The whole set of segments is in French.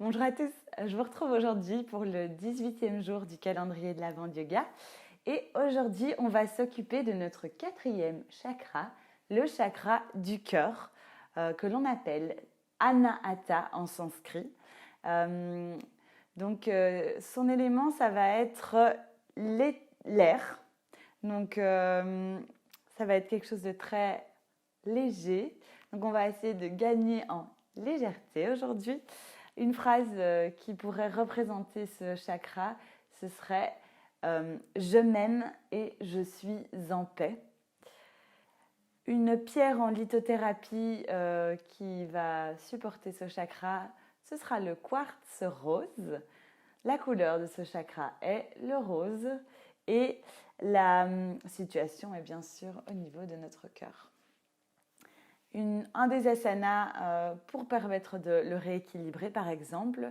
Bonjour à tous, je vous retrouve aujourd'hui pour le 18e jour du calendrier de l'Avent de Yoga. Et aujourd'hui, on va s'occuper de notre 4e chakra, le chakra du cœur, que l'on appelle Anahata en sanskrit. Son élément, ça va être l'air. Donc, ça va être quelque chose de très léger. Donc, on va essayer de gagner en légèreté aujourd'hui. Une phrase qui pourrait représenter ce chakra, ce serait je m'aime et je suis en paix. Une pierre en lithothérapie qui va supporter ce chakra, ce sera le quartz rose. La couleur de ce chakra est le rose et la situation est bien sûr au niveau de notre cœur. Un des asanas pour permettre de le rééquilibrer, par exemple,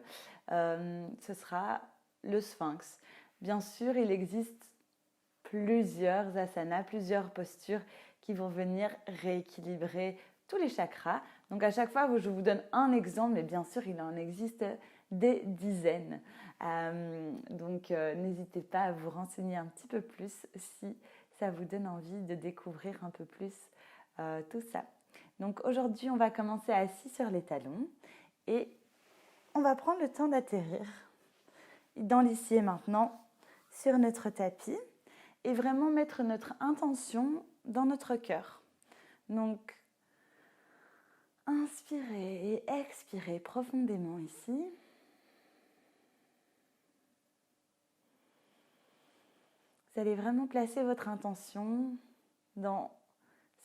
ce sera le sphinx. Bien sûr, il existe plusieurs asanas, plusieurs postures qui vont venir rééquilibrer tous les chakras. Donc à chaque fois, je vous donne un exemple, mais bien sûr, il en existe des dizaines. N'hésitez pas à vous renseigner un petit peu plus si ça vous donne envie de découvrir un peu plus tout ça. Donc aujourd'hui, on va commencer assis sur les talons et on va prendre le temps d'atterrir dans l'ici et maintenant sur notre tapis et vraiment mettre notre intention dans notre cœur. Donc, inspirez et expirez profondément ici. Vous allez vraiment placer votre intention dans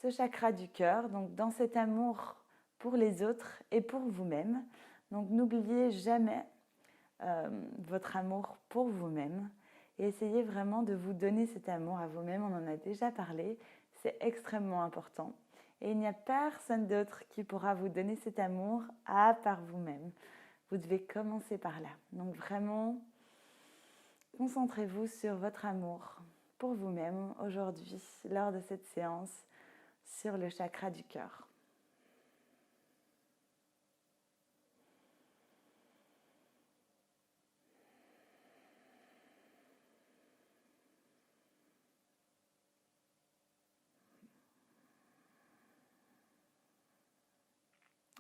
ce chakra du cœur, donc dans cet amour pour les autres et pour vous-même. Donc n'oubliez jamais votre amour pour vous-même et essayez vraiment de vous donner cet amour à vous-même. On en a déjà parlé, c'est extrêmement important. Et il n'y a personne d'autre qui pourra vous donner cet amour à part vous-même. Vous devez commencer par là. Donc vraiment, concentrez-vous sur votre amour pour vous-même aujourd'hui, lors de cette séance, sur le chakra du cœur.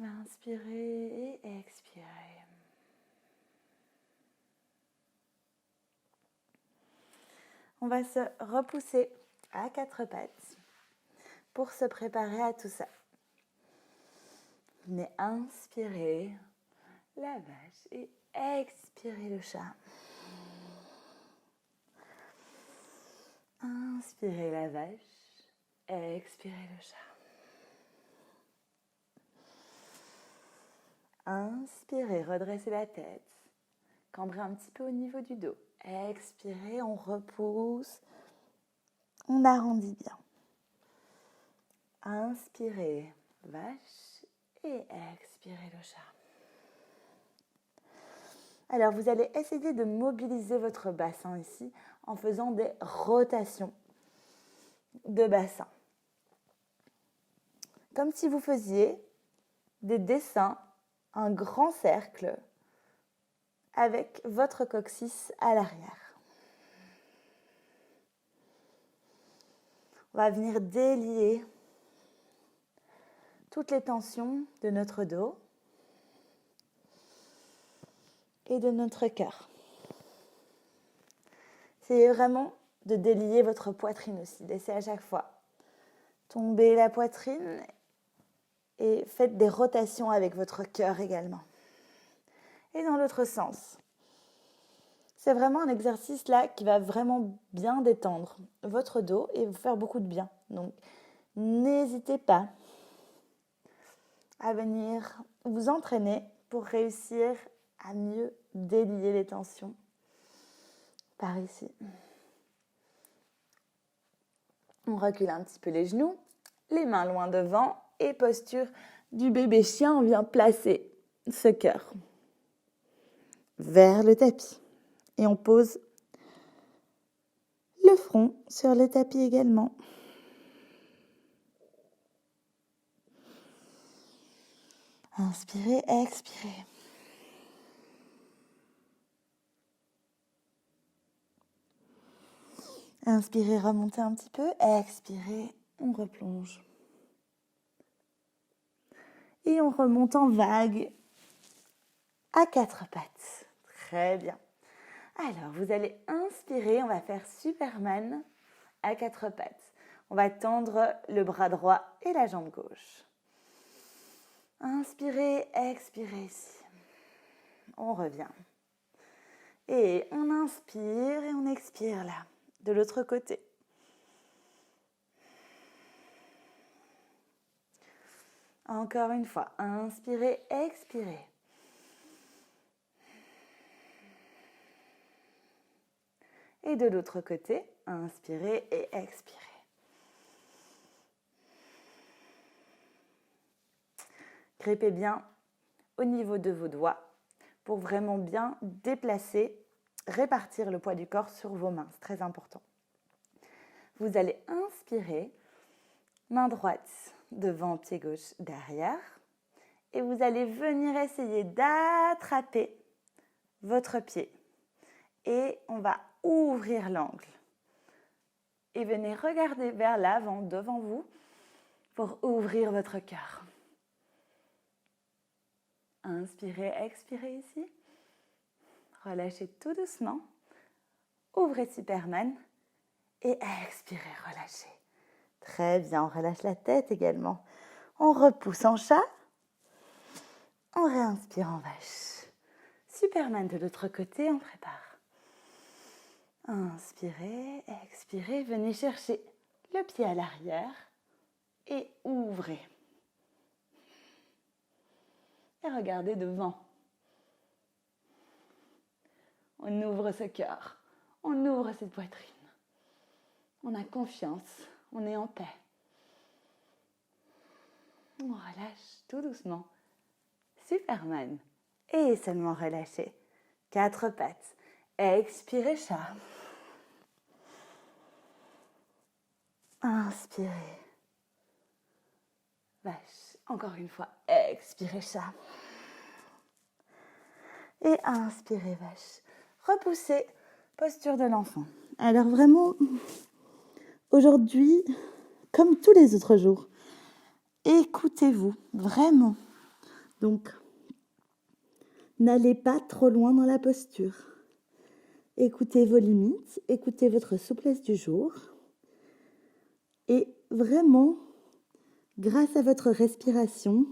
Inspirez et expirez. On va se repousser à quatre pattes pour se préparer à tout ça. Venez inspirer la vache et expirer le chat. Inspirez la vache, expirez le chat. Inspirez, redressez la tête. Cambrez un petit peu au niveau du dos. Expirez, on repousse. On arrondit bien. Inspirez, vache et expirez le chat. Alors, vous allez essayer de mobiliser votre bassin ici en faisant des rotations de bassin. Comme si vous faisiez des dessins, un grand cercle avec votre coccyx à l'arrière. On va venir délier toutes les tensions de notre dos et de notre cœur. Essayez vraiment de délier votre poitrine aussi. Laissez à chaque fois tomber la poitrine et faites des rotations avec votre cœur également. Et dans l'autre sens. C'est vraiment un exercice là qui va vraiment bien détendre votre dos et vous faire beaucoup de bien. Donc, n'hésitez pas à venir vous entraîner pour réussir à mieux délier les tensions par ici. On recule un petit peu les genoux, les mains loin devant et posture du bébé chien, on vient placer ce cœur vers le tapis. Et on pose le front sur le tapis également. Inspirez, expirez. Inspirez, remontez un petit peu. Expirez, on replonge. Et on remonte en vague à 4 pattes. Très bien. Alors, vous allez inspirer, on va faire Superman à 4 pattes. On va tendre le bras droit et la jambe gauche. Inspirez, expirez ici. On revient. Et on inspire et on expire là, de l'autre côté. Encore une fois, inspirez, expirez. Et de l'autre côté, inspirez et expirez. Grippez bien au niveau de vos doigts pour vraiment bien déplacer, répartir le poids du corps sur vos mains. C'est très important. Vous allez inspirer, main droite devant, pied gauche derrière. Et vous allez venir essayer d'attraper votre pied. Et on va ouvrir l'angle. Et venez regarder vers l'avant, devant vous, pour ouvrir votre cœur. Inspirez, expirez ici. Relâchez tout doucement. Ouvrez Superman. Et expirez, relâchez. Très bien, on relâche la tête également. On repousse en chat. On réinspire en vache. Superman de l'autre côté, on prépare. Inspirez, expirez, venez chercher le pied à l'arrière et ouvrez. Et regardez devant. On ouvre ce cœur, on ouvre cette poitrine. On a confiance, on est en paix. On relâche tout doucement. Superman. Et seulement relâchez. 4 pattes. Expirez chat. Inspirez. Vache. Encore une fois. Expirez chat. Et inspirez vache. Repoussez. Posture de l'enfant. Alors vraiment, aujourd'hui, comme tous les autres jours, écoutez-vous. Vraiment. Donc, n'allez pas trop loin dans la posture. Écoutez vos limites, écoutez votre souplesse du jour. Et vraiment, grâce à votre respiration,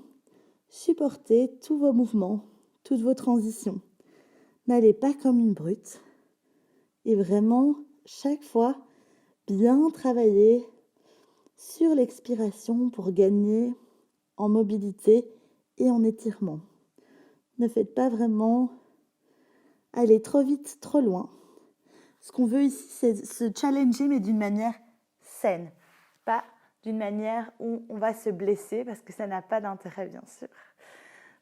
supportez tous vos mouvements, toutes vos transitions. N'allez pas comme une brute. Et vraiment, chaque fois, bien travailler sur l'expiration pour gagner en mobilité et en étirement. Ne faites pas vraiment aller trop vite, trop loin. Ce qu'on veut ici, c'est se challenger, mais d'une manière saine. Pas d'une manière où on va se blesser, parce que ça n'a pas d'intérêt, bien sûr.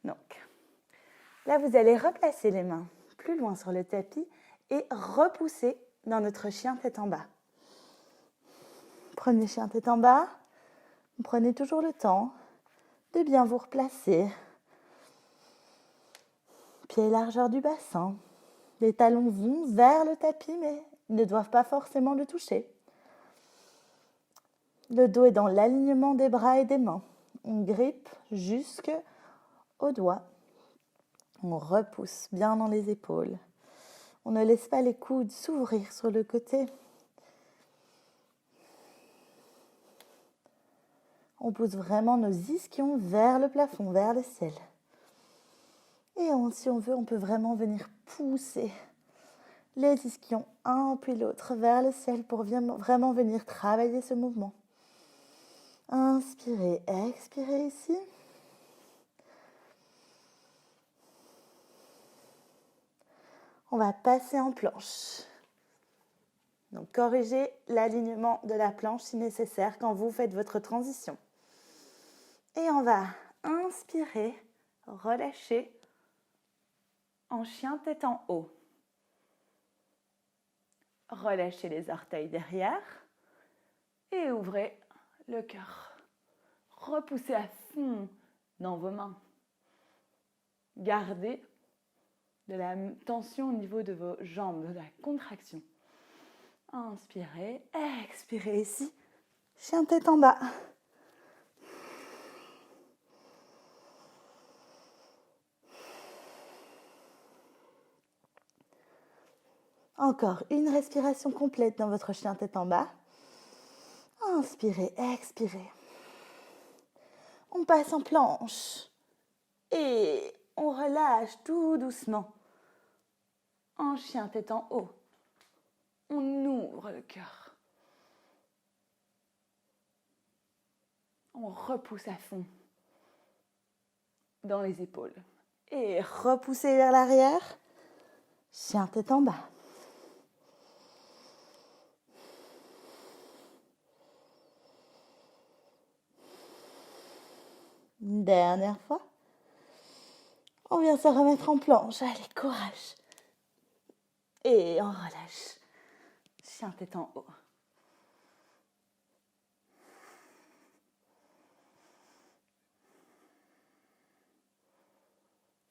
Donc, là, vous allez replacer les mains plus loin sur le tapis et repousser dans notre chien tête en bas. Prenez chien tête en bas. Prenez toujours le temps de bien vous replacer. Pieds largeur du bassin. Les talons vont vers le tapis, mais ils ne doivent pas forcément le toucher. Le dos est dans l'alignement des bras et des mains. On grippe jusqu'aux doigts. On repousse bien dans les épaules. On ne laisse pas les coudes s'ouvrir sur le côté. On pousse vraiment nos ischions vers le plafond, vers le ciel. Et si on veut, on peut vraiment venir pousser les ischions un puis l'autre vers le ciel pour vraiment venir travailler ce mouvement. Inspirez, expirez ici. On va passer en planche. Donc, corrigez l'alignement de la planche si nécessaire quand vous faites votre transition. Et on va inspirer, relâcher en chien tête en haut. Relâchez les orteils derrière et ouvrez le cœur. Repoussez à fond dans vos mains. Gardez de la tension au niveau de vos jambes, de la contraction. Inspirez, expirez ici. Chien tête en bas. Encore une respiration complète dans votre chien tête en bas. Inspirez, expirez. On passe en planche. Et on relâche tout doucement. En chien tête en haut. On ouvre le cœur. On repousse à fond dans les épaules. Et repoussez vers l'arrière. Chien tête en bas. Une dernière fois. On vient se remettre en planche. Allez, courage. Et on relâche. Chien tête en haut.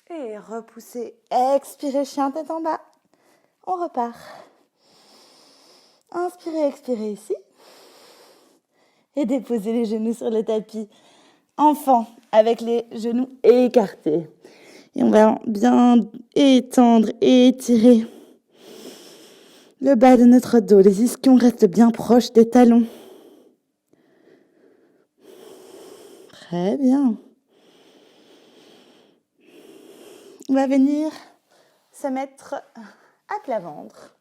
Et repoussez. Expirez, chien tête en bas. On repart. Inspirez, expirez ici. Et déposez les genoux sur le tapis. Enfant, avec les genoux écartés. Et on va bien étendre et étirer le bas de notre dos. Les ischions restent bien proches des talons. Très bien. On va venir se mettre à plat ventre.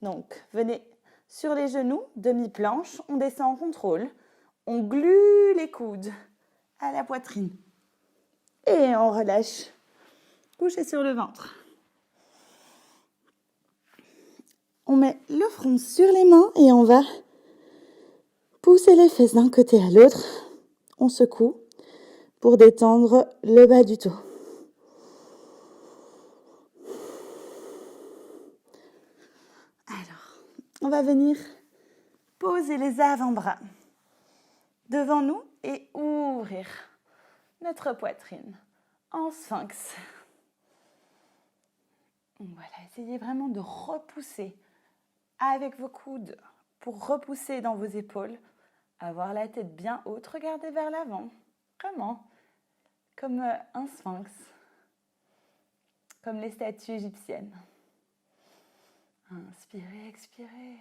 Donc, venez sur les genoux, demi-planche. On descend en contrôle. On glue les coudes à la poitrine. Et on relâche. Couché sur le ventre. On met le front sur les mains et on va pousser les fesses d'un côté à l'autre. On secoue pour détendre le bas du dos. Alors, on va venir poser les avant-bras devant nous et ouvrir notre poitrine en sphinx. Voilà, essayez vraiment de repousser avec vos coudes pour repousser dans vos épaules, avoir la tête bien haute, regardez vers l'avant, vraiment, comme un sphinx, comme les statues égyptiennes. Inspirez, expirez.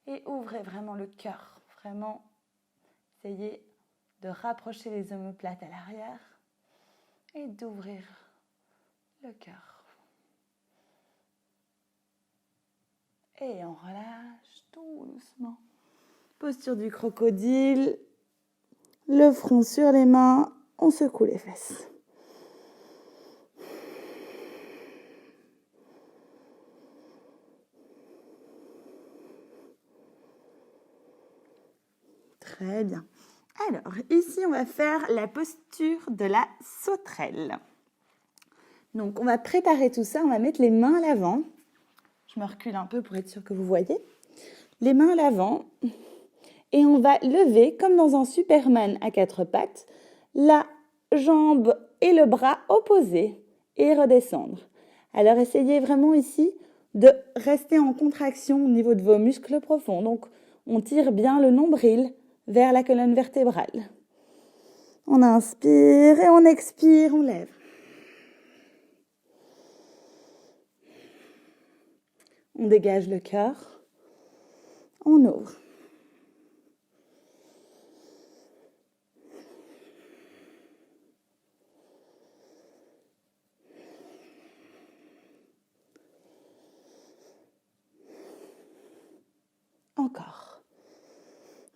Et ouvrez vraiment le cœur, vraiment, essayez de rapprocher les omoplates à l'arrière et d'ouvrir le cœur. Et on relâche tout doucement. Posture du crocodile, le front sur les mains, on secoue les fesses. Très bien. Alors, ici, on va faire la posture de la sauterelle. Donc, on va préparer tout ça. On va mettre les mains à l'avant. Je me recule un peu pour être sûre que vous voyez. Les mains à l'avant. Et on va lever, comme dans un Superman à 4 pattes, la jambe et le bras opposés et redescendre. Alors, essayez vraiment ici de rester en contraction au niveau de vos muscles profonds. Donc, on tire bien le nombril vers la colonne vertébrale. On inspire et on expire, on lève. On dégage le cœur. On ouvre. Encore.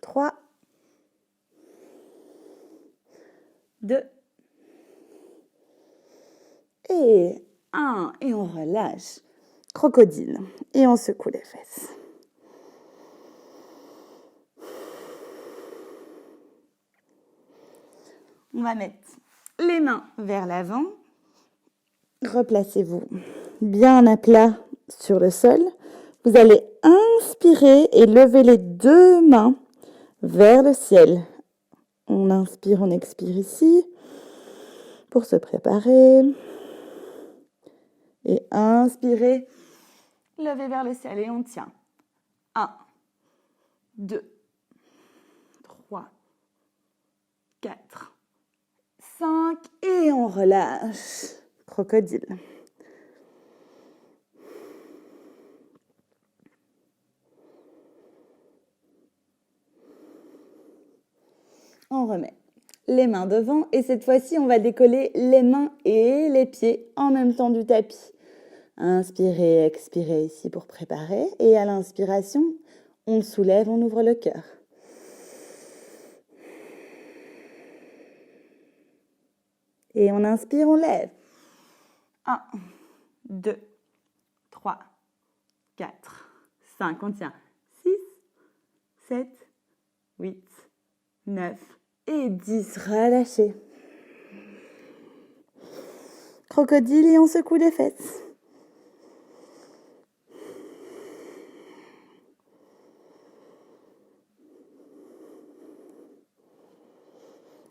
3, 2 et 1. Et on relâche. Crocodile. Et on secoue les fesses. On va mettre les mains vers l'avant. Replacez-vous bien à plat sur le sol. Vous allez inspirer et lever les 2 mains vers le ciel. On inspire, on expire ici pour se préparer. Et inspirez, levez vers le ciel et on tient. 1, 2, 3, 4, 5 et on relâche. Crocodile. On remet les mains devant et cette fois-ci, on va décoller les mains et les pieds en même temps du tapis. Inspirez, expirez ici pour préparer et à l'inspiration, on soulève, on ouvre le cœur. Et on inspire, on lève. 1, 2, 3, 4, 5. On tient. 6, 7, 8, 9 et 10. Relâchez. Crocodile et on secoue les fesses.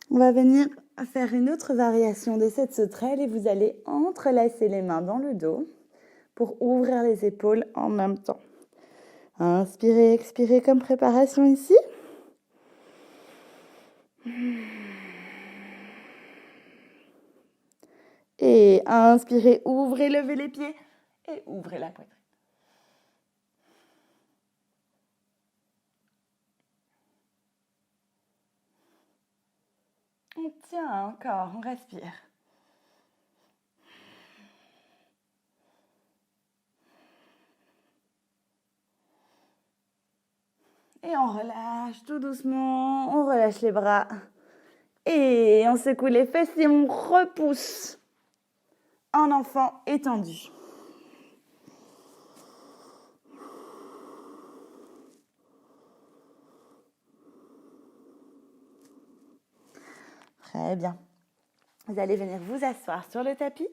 On va venir faire une autre variation de cette sauterelle et vous allez entrelacer les mains dans le dos pour ouvrir les épaules en même temps. Inspirez, expirez comme préparation ici. Et inspirez, ouvrez, levez les pieds et ouvrez la poitrine. On tient encore, on respire. Et on relâche tout doucement, on relâche les bras. Et on secoue les fesses et on repousse en enfant étendu. Très bien. Vous allez venir vous asseoir sur le tapis.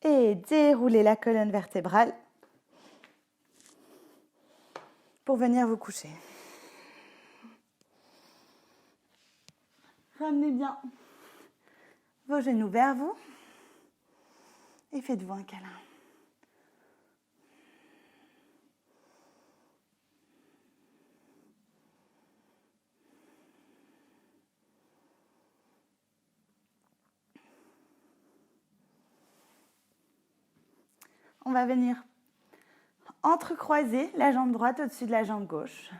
Et dérouler la colonne vertébrale pour venir vous coucher. Ramenez bien vos genoux vers vous et faites-vous un câlin. On va venir entrecroiser la jambe droite au-dessus de la jambe gauche.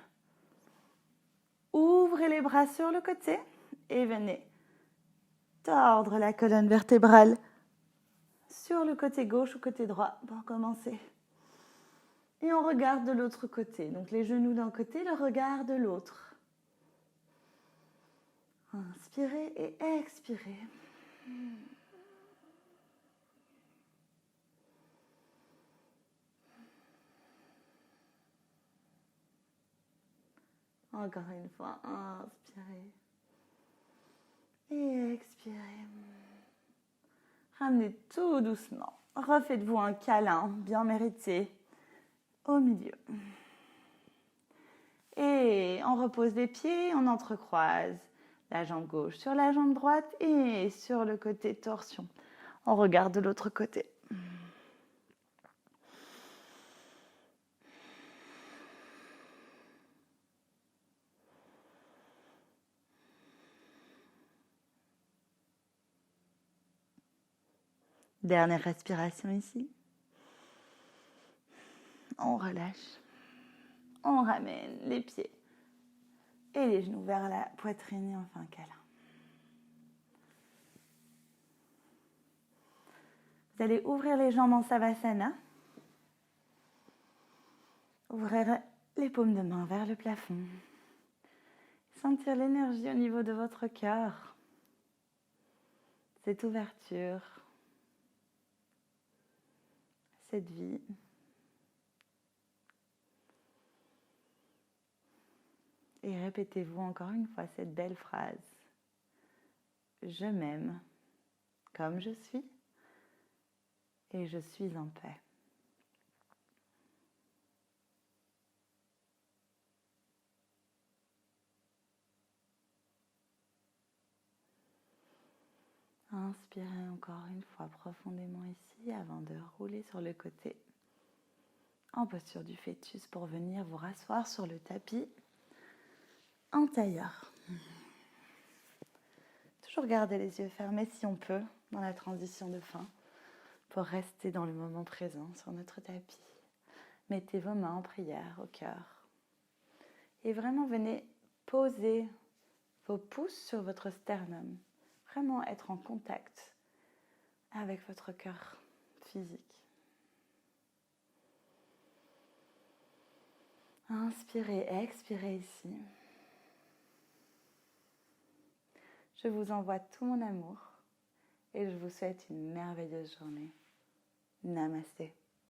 Ouvrez les bras sur le côté et venez tordre la colonne vertébrale sur le côté gauche ou côté droit pour commencer. Et on regarde de l'autre côté. Donc les genoux d'un côté, le regard de l'autre. Inspirez et expirez. Encore une fois, inspirez et expirez. Ramenez tout doucement. Refaites-vous un câlin bien mérité au milieu. Et on repose les pieds, on entrecroise la jambe gauche sur la jambe droite et sur le côté torsion. On regarde de l'autre côté. Dernière respiration ici. On relâche. On ramène les pieds et les genoux vers la poitrine et on fait un câlin. Vous allez ouvrir les jambes en Savasana. Ouvrir les paumes de main vers le plafond. Sentir l'énergie au niveau de votre cœur. Cette ouverture. Cette vie. Et répétez-vous encore une fois cette belle phrase. Je m'aime comme je suis et je suis en paix. Inspirez encore une fois profondément ici avant de rouler sur le côté en posture du fœtus pour venir vous rasseoir sur le tapis en tailleur. Toujours garder les yeux fermés si on peut dans la transition de fin pour rester dans le moment présent sur notre tapis. Mettez vos mains en prière au cœur et vraiment venez poser vos pouces sur votre sternum. Vraiment être en contact avec votre cœur physique. Inspirez, expirez ici. Je vous envoie tout mon amour et je vous souhaite une merveilleuse journée. Namasté.